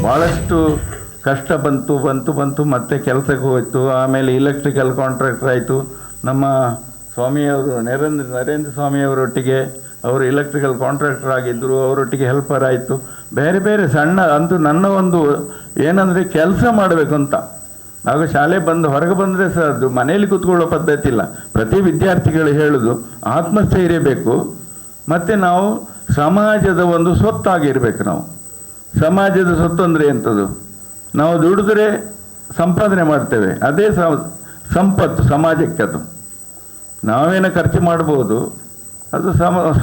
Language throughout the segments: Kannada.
ಭಾಳಷ್ಟು ಕಷ್ಟ ಬಂತು ಮತ್ತೆ ಕೆಲಸಕ್ಕೆ ಹೋಯಿತು. ಆಮೇಲೆ ಇಲೆಕ್ಟ್ರಿಕಲ್ ಕಾಂಟ್ರಾಕ್ಟರ್ ಆಯಿತು. ನಮ್ಮ ಸ್ವಾಮಿಯವರು ನರೇಂದ್ರ ಸ್ವಾಮಿಯವರೊಟ್ಟಿಗೆ ಅವರು ಇಲೆಕ್ಟ್ರಿಕಲ್ ಕಾಂಟ್ರಾಕ್ಟರ್ ಆಗಿದ್ದರು, ಅವರೊಟ್ಟಿಗೆ ಹೆಲ್ಪರ್ ಆಯಿತು. ಬೇರೆ ಬೇರೆ ಸಣ್ಣ ಅಂತೂ ನನ್ನ ಒಂದು ಏನಂದರೆ ಕೆಲಸ ಮಾಡಬೇಕು ಅಂತ. ಆಗ ಶಾಲೆ ಹೊರಗೆ ಬಂದರೆ ಸಹ ಅದು ಮನೆಯಲ್ಲಿ ಕೂತ್ಕೊಳ್ಳೋ ಪದ್ಧತಿ ಇಲ್ಲ. ಪ್ರತಿ ವಿದ್ಯಾರ್ಥಿಗಳು ಹೇಳೋದು ಆತ್ಮಸ್ಥೈರ್ಯ ಬೇಕು, ಮತ್ತು ನಾವು ಸಮಾಜದ ಒಂದು ಸ್ವತ್ತಾಗಿರ್ಬೇಕು. ನಾವು ಸಮಾಜದ ಸ್ವತ್ತು ಅಂದರೆ ಎಂಥದ್ದು? ನಾವು ದುಡಿದ್ರೆ ಸಂಪಾದನೆ ಮಾಡ್ತೇವೆ, ಅದೇ ಸಂಪತ್ತು ಸಮಾಜಕ್ಕೆ. ಅದು ನಾವೇನೋ ಖರ್ಚು ಮಾಡ್ಬೋದು, ಅದು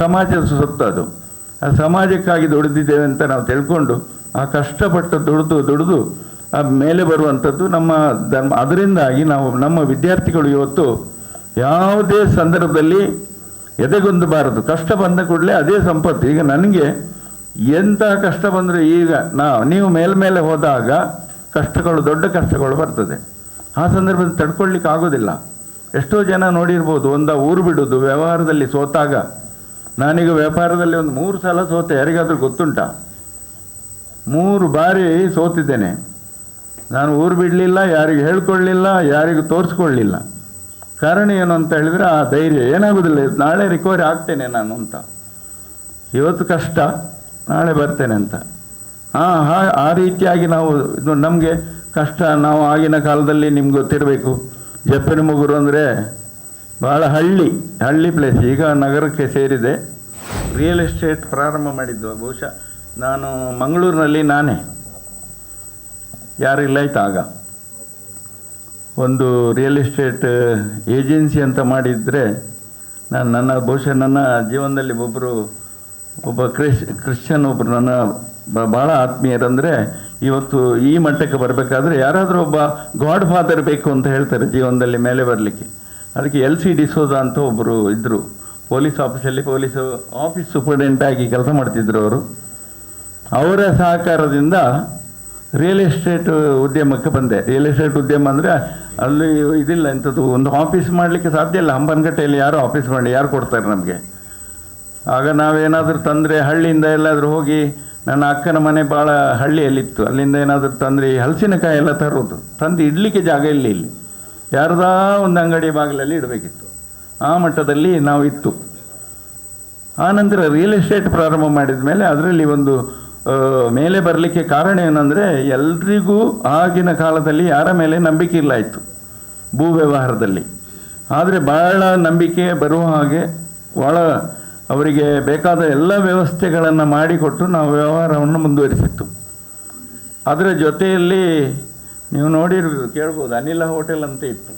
ಸಮಾಜದ ಸ್ವತ್ತು. ಅದು ಆ ಸಮಾಜಕ್ಕಾಗಿ ದುಡಿದಿದ್ದೇವೆ ಅಂತ ನಾವು ತಿಳ್ಕೊಂಡು ಆ ಕಷ್ಟಪಟ್ಟು ದುಡಿದು ಆ ಮೇಲೆ ಬರುವಂಥದ್ದು ನಮ್ಮ ಧರ್ಮ. ಅದರಿಂದಾಗಿ ನಾವು ನಮ್ಮ ವಿದ್ಯಾರ್ಥಿಗಳು ಇವತ್ತು ಯಾವುದೇ ಸಂದರ್ಭದಲ್ಲಿ ಎದೆಗುಂದಬಾರದು. ಕಷ್ಟ ಬಂದ ಕೂಡಲೇ ಅದೇ ಸಂಪತ್ತು. ಈಗ ನನಗೆ ಎಂಥ ಕಷ್ಟ ಬಂದರೆ, ಈಗ ನೀವು ಮೇಲ್ಮೇಲೆ ಹೋದಾಗ ದೊಡ್ಡ ಕಷ್ಟಗಳು ಬರ್ತದೆ. ಆ ಸಂದರ್ಭದಲ್ಲಿ ತಡ್ಕೊಳ್ಳಿಕ್ಕೆ ಆಗೋದಿಲ್ಲ. ಎಷ್ಟೋ ಜನ ನೋಡಿರ್ಬೋದು, ಊರು ಬಿಡೋದು ವ್ಯವಹಾರದಲ್ಲಿ ಸೋತಾಗ. ನಾನೀಗ ವ್ಯಾಪಾರದಲ್ಲಿ 3 ಸಲ ಸೋತೆ. ಯಾರಿಗಾದರೂ ಗೊತ್ತುಂಟ? 3 ಬಾರಿ ಸೋತಿದ್ದೇನೆ. ನಾನು ಊರು ಬಿಡಲಿಲ್ಲ, ಯಾರಿಗೂ ಹೇಳ್ಕೊಳ್ಳಿಲ್ಲ, ಯಾರಿಗೂ ತೋರಿಸ್ಕೊಳ್ಳಿಲ್ಲ. ಕಾರಣ ಏನು ಅಂತ ಹೇಳಿದರೆ ಆ ಧೈರ್ಯ. ಏನಾಗೋದಿಲ್ಲ, ನಾಳೆ ರಿಕವರಿ ಆಗ್ತೇನೆ ನಾನು ಅಂತ. ಇವತ್ತು ಕಷ್ಟ, ನಾಳೆ ಬರ್ತೇನೆ ಅಂತ. ಆ ರೀತಿಯಾಗಿ ನಾವು ನಮಗೆ ಕಷ್ಟ. ನಾವು ಆಗಿನ ಕಾಲದಲ್ಲಿ ನಿಮ್ಗೆ ಗೊತ್ತಿರಬೇಕು, ಜಪ್ಪಿನಮುಗುರು ಅಂದರೆ ಭಾಳ ಹಳ್ಳಿ ಪ್ಲೇಸ್. ಈಗ ನಗರಕ್ಕೆ ಸೇರಿದೆ. ರಿಯಲ್ ಎಸ್ಟೇಟ್ ಪ್ರಾರಂಭ ಮಾಡಿದ್ದು ಬಹುಶಃ ನಾನು ಮಂಗಳೂರಿನಲ್ಲಿ. ನಾನೇ, ಯಾರಿಲ್ಲ ಆಯ್ತು. ಆಗ ಒಂದು ರಿಯಲ್ ಎಸ್ಟೇಟ್ ಏಜೆನ್ಸಿ ಅಂತ ಮಾಡಿದರೆ ಬಹುಶಃ ನನ್ನ ಜೀವನದಲ್ಲಿ ಒಬ್ಬ ಕ್ರಿಶ್ಚಿಯನ್ ಒಬ್ಬರು ನನ್ನ ಭಾಳ ಆತ್ಮೀಯರಂದರೆ, ಇವತ್ತು ಈ ಮಟ್ಟಕ್ಕೆ ಬರಬೇಕಾದ್ರೆ ಯಾರಾದರೂ ಒಬ್ಬ ಗಾಡ್ ಫಾದರ್ ಬೇಕು ಅಂತ ಹೇಳ್ತಾರೆ ಜೀವನದಲ್ಲಿ ಮೇಲೆ ಬರಲಿಕ್ಕೆ. ಅದಕ್ಕೆ LC ಡಿಸೋಜ ಅಂತ ಒಬ್ಬರು ಇದ್ದರು, ಪೊಲೀಸ್ ಆಫೀಸಲ್ಲಿ ಆಫೀಸ್ ಸೂಪರ್ಡೆಂಟ್ ಆಗಿ ಕೆಲಸ ಮಾಡ್ತಿದ್ರು ಅವರು. ಅವರ ಸಹಕಾರದಿಂದ ರಿಯಲ್ ಎಸ್ಟೇಟ್ ಉದ್ಯಮಕ್ಕೆ ಬಂದೆ. ರಿಯಲ್ ಎಸ್ಟೇಟ್ ಉದ್ಯಮ ಅಂದರೆ ಅಲ್ಲಿ ಇದಿಲ್ಲ ಇಂಥದ್ದು, ಒಂದು ಆಫೀಸ್ ಮಾಡಲಿಕ್ಕೆ ಸಾಧ್ಯ ಇಲ್ಲ. ಹಂಪನಕಟ್ಟೆಯಲ್ಲಿ ಯಾರು ಆಫೀಸ್ ಮಾಡಿ ಯಾರು ಕೊಡ್ತಾರೆ ನಮಗೆ? ಆಗ ನಾವೇನಾದರೂ ತಂದರೆ ಹಳ್ಳಿಯಿಂದ ಎಲ್ಲಾದರೂ ಹೋಗಿ, ನನ್ನ ಅಕ್ಕನ ಮನೆ ಭಾಳ ಹಳ್ಳಿಯಲ್ಲಿತ್ತು, ಅಲ್ಲಿಂದ ಏನಾದರೂ ತಂದರೆ ಹಲಸಿನಕಾಯಿ ಎಲ್ಲ ತರೋದು, ತಂದು ಇಡಲಿಕ್ಕೆ ಜಾಗ ಇಲ್ಲಿ ಯಾರದಾ ಒಂದು ಅಂಗಡಿ ಬಾಗಿಲಲ್ಲಿ ಇಡಬೇಕಿತ್ತು. ಆ ಮಟ್ಟದಲ್ಲಿ ನಾವು ಇತ್ತು. ಆನಂತರ ರಿಯಲ್ ಎಸ್ಟೇಟ್ ಪ್ರಾರಂಭ ಮಾಡಿದ ಮೇಲೆ ಅದರಲ್ಲಿ ಒಂದು ಮೇಲೆ ಬರಲಿಕ್ಕೆ ಕಾರಣ ಏನಂದರೆ, ಎಲ್ರಿಗೂ ಆಗಿನ ಕಾಲದಲ್ಲಿ ಯಾರ ಮೇಲೆ ನಂಬಿಕೆ ಇಲ್ಲ ಇತ್ತು ಭೂ ವ್ಯವಹಾರದಲ್ಲಿ. ಆದರೆ ಭಾಳ ನಂಬಿಕೆ ಬರುವ ಹಾಗೆ ಭಾಳ ಅವರಿಗೆ ಬೇಕಾದ ಎಲ್ಲ ವ್ಯವಸ್ಥೆಗಳನ್ನು ಮಾಡಿಕೊಟ್ಟು ನಾವು ವ್ಯವಹಾರವನ್ನು ಮುಂದುವರಿಸಿತ್ತು. ಅದರ ಜೊತೆಯಲ್ಲಿ ನೀವು ಕೇಳ್ಬೋದು, ಅನಿಲ ಹೋಟೆಲ್ ಅಂತ ಇತ್ತು.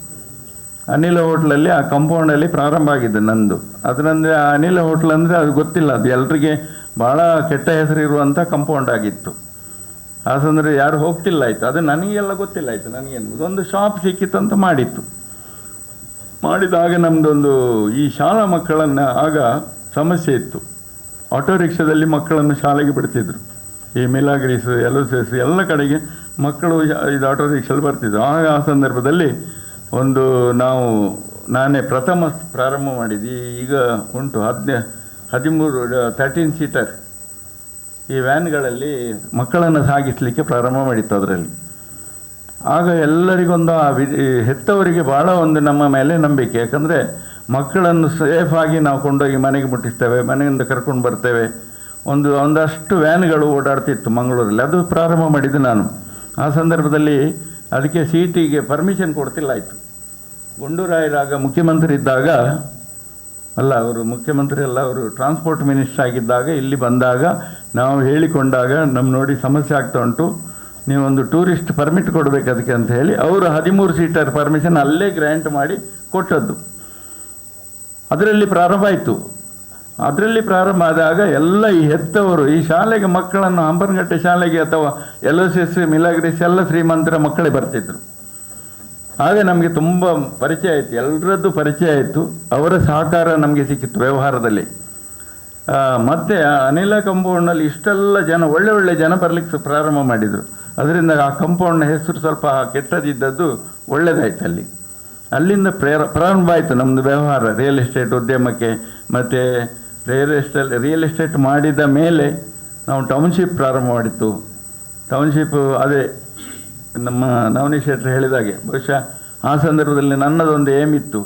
ಅನಿಲ ಹೋಟ್ಲಲ್ಲಿ ಆ ಕಾಂಪೌಂಡಲ್ಲಿ ಪ್ರಾರಂಭ ಆಗಿದೆ ನಂದು. ಅದರಂದರೆ ಆ ಅನಿಲ ಹೋಟ್ಲ್ ಅಂದರೆ ಅದು ಗೊತ್ತಿಲ್ಲ, ಅದು ಎಲ್ರಿಗೆ ಭಾಳ ಕೆಟ್ಟ ಹೆಸರಿರುವಂಥ ಕಾಂಪೌಂಡ್ ಆಗಿತ್ತು. ಆ ಸಂದರ್ಭ ಯಾರು ಹೋಗ್ತಿಲ್ಲ ಆಯಿತು. ಅದು ನನಗೆಲ್ಲ ಗೊತ್ತಿಲ್ಲ ಆಯಿತು. ನನಗೇನು ಒಂದು ಶಾಪ್ ಸಿಕ್ಕಿತ್ತಂತ ಮಾಡಿದಾಗ ನಮ್ಮದೊಂದು ಈ ಶಾಲಾ ಮಕ್ಕಳನ್ನು, ಆಗ ಸಮಸ್ಯೆ ಇತ್ತು. ಆಟೋ ರಿಕ್ಷಾದಲ್ಲಿ ಮಕ್ಕಳನ್ನು ಶಾಲೆಗೆ ಬಿಡ್ತಿದ್ರು. ಈ ಮಿಲಾಗ್ರೀಸ್, LOCS ಎಲ್ಲ ಕಡೆಗೆ ಮಕ್ಕಳು ಇದು ಆಟೋ ರಿಕ್ಷಾದಲ್ಲಿ ಬರ್ತಿದ್ರು. ಆ ಸಂದರ್ಭದಲ್ಲಿ ನಾನೇ ಪ್ರಥಮ ಪ್ರಾರಂಭ ಮಾಡಿದ್ದು. ಈಗ ಉಂಟು 13 ಸೀಟರ್ ಈ ವ್ಯಾನ್ಗಳಲ್ಲಿ ಮಕ್ಕಳನ್ನು ಸಾಗಿಸಲಿಕ್ಕೆ ಪ್ರಾರಂಭ ಮಾಡಿತ್ತು. ಅದರಲ್ಲಿ ಆಗ ಎಲ್ಲರಿಗೊಂದು ಹೆತ್ತವರಿಗೆ ಭಾಳ ನಮ್ಮ ಮೇಲೆ ನಂಬಿಕೆ. ಯಾಕಂದರೆ ಮಕ್ಕಳನ್ನು ಸೇಫಾಗಿ ನಾವು ಕೊಂಡೋಗಿ ಮನೆಗೆ ಮುಟ್ಟಿಸ್ತೇವೆ, ಮನೆಯಿಂದ ಕರ್ಕೊಂಡು ಬರ್ತೇವೆ. ಒಂದಷ್ಟು ವ್ಯಾನ್ಗಳು ಓಡಾಡ್ತಿತ್ತು ಮಂಗಳೂರಲ್ಲಿ. ಅದು ಪ್ರಾರಂಭ ಮಾಡಿದ್ದು ನಾನು. ಆ ಸಂದರ್ಭದಲ್ಲಿ ಅದಕ್ಕೆ ಸಿಟಿಗೆ ಪರ್ಮಿಷನ್ ಕೊಡ್ತಿಲ್ಲ ಆಯಿತು. ಗುಂಡೂರಾಯರಾಗ ಮುಖ್ಯಮಂತ್ರಿ ಇದ್ದಾಗ, ಅವರು ಟ್ರಾನ್ಸ್ಪೋರ್ಟ್ ಮಿನಿಸ್ಟರ್ ಆಗಿದ್ದಾಗ ಇಲ್ಲಿ ಬಂದಾಗ ನಾವು ಹೇಳಿಕೊಂಡಾಗ ನೋಡಿ ಸಮಸ್ಯೆ ಆಗ್ತಾ ಉಂಟು, ನೀವೊಂದು ಟೂರಿಸ್ಟ್ ಪರ್ಮಿಟ್ ಕೊಡಬೇಕು ಅದಕ್ಕೆ ಅಂತ ಹೇಳಿ ಅವರು 13 ಸೀಟರ್ ಪರ್ಮಿಷನ್ ಅಲ್ಲೇ ಗ್ರ್ಯಾಂಟ್ ಮಾಡಿ ಕೊಟ್ಟದ್ದು. ಅದರಲ್ಲಿ ಪ್ರಾರಂಭ ಆಯಿತು. ಅದರಲ್ಲಿ ಪ್ರಾರಂಭ ಆದಾಗ ಎಲ್ಲ ಈ ಹೆತ್ತವರು ಈ ಶಾಲೆಗೆ ಮಕ್ಕಳನ್ನು, ಹಂಪನಕಟ್ಟೆ ಶಾಲೆಗೆ ಅಥವಾ LOCS, ಮಿಲಾಗ್ರೀಸ್ ಎಲ್ಲ ಶ್ರೀಮಂತರ ಮಕ್ಕಳೇ ಬರ್ತಿದ್ರು. ಆಗ ನಮಗೆ ತುಂಬ ಪರಿಚಯ ಆಯಿತು, ಎಲ್ಲರದ್ದು ಪರಿಚಯ ಆಯಿತು. ಅವರ ಸಹಕಾರ ನಮಗೆ ಸಿಕ್ಕಿತ್ತು ವ್ಯವಹಾರದಲ್ಲಿ. ಮತ್ತು ಅನಿಲ ಕಾಂಪೌಂಡ್ನಲ್ಲಿ ಇಷ್ಟೆಲ್ಲ ಜನ, ಒಳ್ಳೆ ಜನ ಬರಲಿಕ್ಕೆ ಪ್ರಾರಂಭ ಮಾಡಿದರು. ಅದರಿಂದ ಆ ಕಾಂಪೌಂಡ್ನ ಹೆಸರು ಸ್ವಲ್ಪ ಕೆಟ್ಟದಿದ್ದದ್ದು ಒಳ್ಳೆಯದಾಯ್ತು. ಅಲ್ಲಿಂದ ಪ್ರಾರಂಭ ಆಯಿತು ನಮ್ಮದು ವ್ಯವಹಾರ ರಿಯಲ್ ಎಸ್ಟೇಟ್ ಉದ್ಯಮಕ್ಕೆ. ಮತ್ತು ರಿಯಲ್ ಎಸ್ಟೇಟ್ ಮಾಡಿದ ಮೇಲೆ ನಾವು ಟೌನ್ಶಿಪ್ ಪ್ರಾರಂಭ ಮಾಡಿತ್ತು. ಟೌನ್ಶಿಪ್ ಅದೇ ನಮ್ಮ ನವನೀತ್ ಶೆಟ್ಟರ್ ಹೇಳಿದಾಗೆ ಬಹುಶಃ ಆ ಸಂದರ್ಭದಲ್ಲಿ ನನ್ನದೊಂದು ಏಮ್ ಇತ್ತು,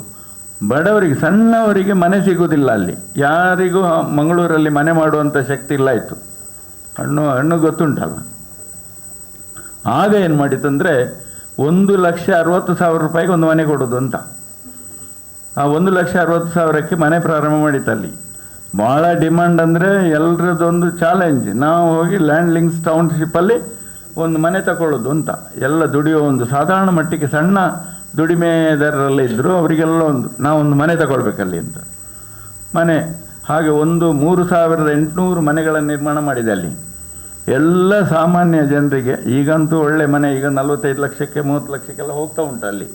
ಬಡವರಿಗೆ ಸಣ್ಣವರಿಗೆ ಮನೆ ಸಿಗೋದಿಲ್ಲ ಅಲ್ಲಿ, ಯಾರಿಗೂ ಮಂಗಳೂರಲ್ಲಿ ಮನೆ ಮಾಡುವಂಥ ಶಕ್ತಿ ಇಲ್ಲ ಇತ್ತು. ಹಣ್ಣು ಗೊತ್ತುಂಟಲ್ಲ. ಆಗ ಏನು ಮಾಡಿತ್ತಂದರೆ 1,60,000 ರೂಪಾಯಿಗೆ ಒಂದು ಮನೆ ಕೊಡೋದು ಅಂತ. ಆ 1,60,000ಕ್ಕೆ ಮನೆ ಪ್ರಾರಂಭ ಮಾಡಿತ್ತಲ್ಲಿ. ಭಾಳ ಡಿಮ್ಯಾಂಡ್ ಅಂದರೆ ಎಲ್ಲರದೊಂದು ಚಾಲೆಂಜ್. ನಾವು ಹೋಗಿ ಲ್ಯಾಂಡ್ ಲಿಂಕ್ಸ್ ಟೌನ್ಶಿಪ್ಪಲ್ಲಿ ಒಂದು ಮನೆ ತಗೊಳ್ಳೋದು ಅಂತ. ಎಲ್ಲ ದುಡಿಯೋ ಒಂದು ಸಾಧಾರಣ ಮಟ್ಟಿಗೆ ಸಣ್ಣ ದುಡಿಮೆದಾರರೆಲ್ಲ ಇದ್ದರು, ಅವರಿಗೆಲ್ಲ ನಾವೊಂದು ಮನೆ ತಗೊಳ್ಬೇಕಲ್ಲಿ ಅಂತ ಮನೆ. ಹಾಗೆ 3,800 ಮನೆಗಳನ್ನು ನಿರ್ಮಾಣ ಮಾಡಿದೆ ಅಲ್ಲಿ. ಎಲ್ಲ ಸಾಮಾನ್ಯ ಜನರಿಗೆ, ಈಗಂತೂ ಒಳ್ಳೆ ಮನೆ, ಈಗ 45 ಲಕ್ಷಕ್ಕೆ 30 ಲಕ್ಷಕ್ಕೆಲ್ಲ ಹೋಗ್ತಾ ಉಂಟು ಅಲ್ಲಿ.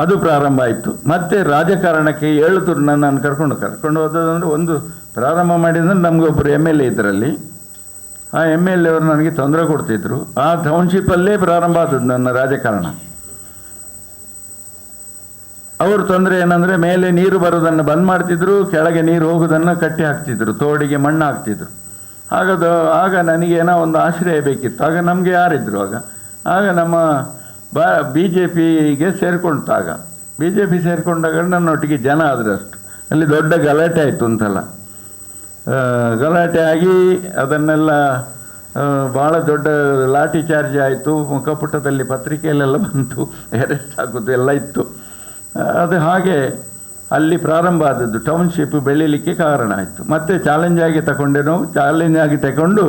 ಅದು ಪ್ರಾರಂಭ ಆಯಿತು. ಮತ್ತು ರಾಜಕಾರಣಕ್ಕೆ ಏಳುತ್ತೂರು ನನ್ನನ್ನು ಕರ್ಕೊಂಡು ಹೋದಂದರೆ, ಒಂದು ಪ್ರಾರಂಭ ಮಾಡಿದರೆ ನಮಗೊಬ್ಬರು MLA ಇದರಲ್ಲಿ. ಆ MLA ಅವರು ನನಗೆ ತೊಂದರೆ ಕೊಡ್ತಿದ್ರು. ಆ ಟೌನ್ಶಿಪ್ಪಲ್ಲೇ ಪ್ರಾರಂಭ ಆದದ್ದು ನನ್ನ ರಾಜಕಾರಣ. ಅವ್ರ ತೊಂದರೆ ಏನಂದರೆ, ಮೇಲೆ ನೀರು ಬರೋದನ್ನು ಬಂದ್ ಮಾಡ್ತಿದ್ರು, ಕೆಳಗೆ ನೀರು ಹೋಗೋದನ್ನು ಕಟ್ಟಿ ಹಾಕ್ತಿದ್ರು, ತೋಡಿಗೆ ಮಣ್ಣು ಹಾಕ್ತಿದ್ರು. ಆಗ ನನಗೇನೋ ಒಂದು ಆಶ್ರಯ ಬೇಕಿತ್ತು. ಆಗ ನಮಗೆ ಯಾರಿದ್ರು ಆಗ ನಮ್ಮ BJPಗೆ ಸೇರಿಕೊಂಡಾಗ BJP ಸೇರಿಕೊಂಡಾಗ ನನ್ನೊಟ್ಟಿಗೆ ಜನ ಆದರಷ್ಟು ಅಲ್ಲಿ ದೊಡ್ಡ ಗಲಾಟೆ ಆಯಿತು ಅಂತಲ್ಲ. ಗಲಾಟೆ ಆಗಿ ಅದನ್ನೆಲ್ಲ ಭಾಳ ದೊಡ್ಡ ಲಾಠಿ ಚಾರ್ಜ್ ಆಯಿತು, ಮುಖಪುಟದಲ್ಲಿ ಪತ್ರಿಕೆಯಲ್ಲೆಲ್ಲ ಬಂತು, ಅರೆಸ್ಟ್ ಆಗೋದು ಎಲ್ಲ ಇತ್ತು. ಅದು ಹಾಗೆ ಅಲ್ಲಿ ಪ್ರಾರಂಭ ಆದದ್ದು. ಟೌನ್ಶಿಪ್ ಬೆಳೀಲಿಕ್ಕೆ ಕಾರಣ ಆಯಿತು. ಮತ್ತು ಚಾಲೆಂಜ್ ಆಗಿ ತಗೊಂಡು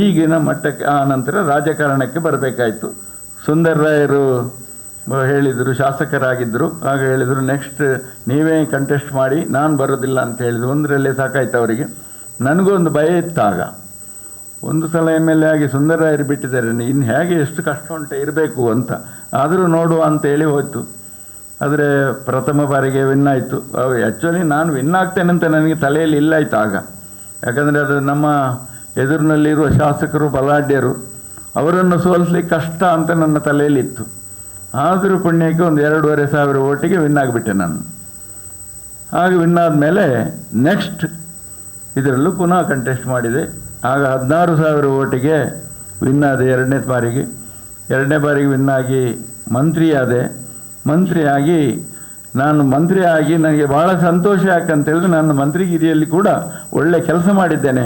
ಈಗಿನ ಮಟ್ಟಕ್ಕೆ ಆ ನಂತರ ರಾಜಕಾರಣಕ್ಕೆ ಬರಬೇಕಾಯಿತು. ಸುಂದರ್ ರಾಯರು ಹೇಳಿದರು, ಶಾಸಕರಾಗಿದ್ದರು. ಆಗ ಹೇಳಿದರು, ನೆಕ್ಸ್ಟ್ ನೀವೇ ಕಂಟೆಸ್ಟ್ ಮಾಡಿ, ನಾನು ಬರೋದಿಲ್ಲ ಅಂತ ಹೇಳಿದರು. ಒಂದರಲ್ಲೇ ಸಾಕಾಯ್ತು ಅವರಿಗೆ. ನನಗೂ ಒಂದು ಭಯ ಇತ್ತು ಆಗ. ಒಂದು ಸಲ MLA ಆಗಿ ಸುಂದರ್ ರಾಯರು ಬಿಟ್ಟಿದ್ದಾರೆ, ಇನ್ನು ಹೇಗೆ ಎಷ್ಟು ಕಷ್ಟ ಉಂಟು ಇರಬೇಕು ಅಂತ. ಆದರೂ ನೋಡುವ ಅಂತೇಳಿ ಹೋಯ್ತು. ಆದರೆ ಪ್ರಥಮ ಬಾರಿಗೆ ವಿನ್ ಆಯಿತು. ಆ್ಯಕ್ಚುಲಿ ನಾನು ವಿನ್ ಆಗ್ತೇನೆ ಅಂತ ನನಗೆ ತಲೆಯಲ್ಲಿ ಇಲ್ಲ ಆಯಿತು ಆಗ. ಯಾಕಂದರೆ ಅದು ನಮ್ಮ ಎದುರಿನಲ್ಲಿರುವ ಶಾಸಕರು ಬಲಾಢ್ಯರು, ಅವರನ್ನು ಸೋಲಿಸ್ಲಿಕ್ಕೆ ಕಷ್ಟ ಅಂತ ನನ್ನ ತಲೆಯಲ್ಲಿತ್ತು. ಆದರೂ ಪುಣ್ಯಕ್ಕೆ ಒಂದು 2,500 ಓಟಿಗೆ ವಿನ್ ಆಗಿಬಿಟ್ಟೆ ನಾನು. ಹಾಗೆ ವಿನ್ ಆದಮೇಲೆ ನೆಕ್ಸ್ಟ್ ಇದರಲ್ಲೂ ಪುನಃ ಕಂಟೆಸ್ಟ್ ಮಾಡಿದೆ. ಆಗ 16,000 ಓಟಿಗೆ ವಿನ್ ಆದೆ ಎರಡನೇ ಬಾರಿಗೆ ವಿನ್ ಆಗಿ ಮಂತ್ರಿಯಾಗಿ ನನಗೆ ಭಾಳ ಸಂತೋಷ. ಯಾಕಂತೇಳಿದ್ರೆ ನಾನು ಮಂತ್ರಿಗಿರಿಯಲ್ಲಿ ಕೂಡ ಒಳ್ಳೆ ಕೆಲಸ ಮಾಡಿದ್ದೇನೆ.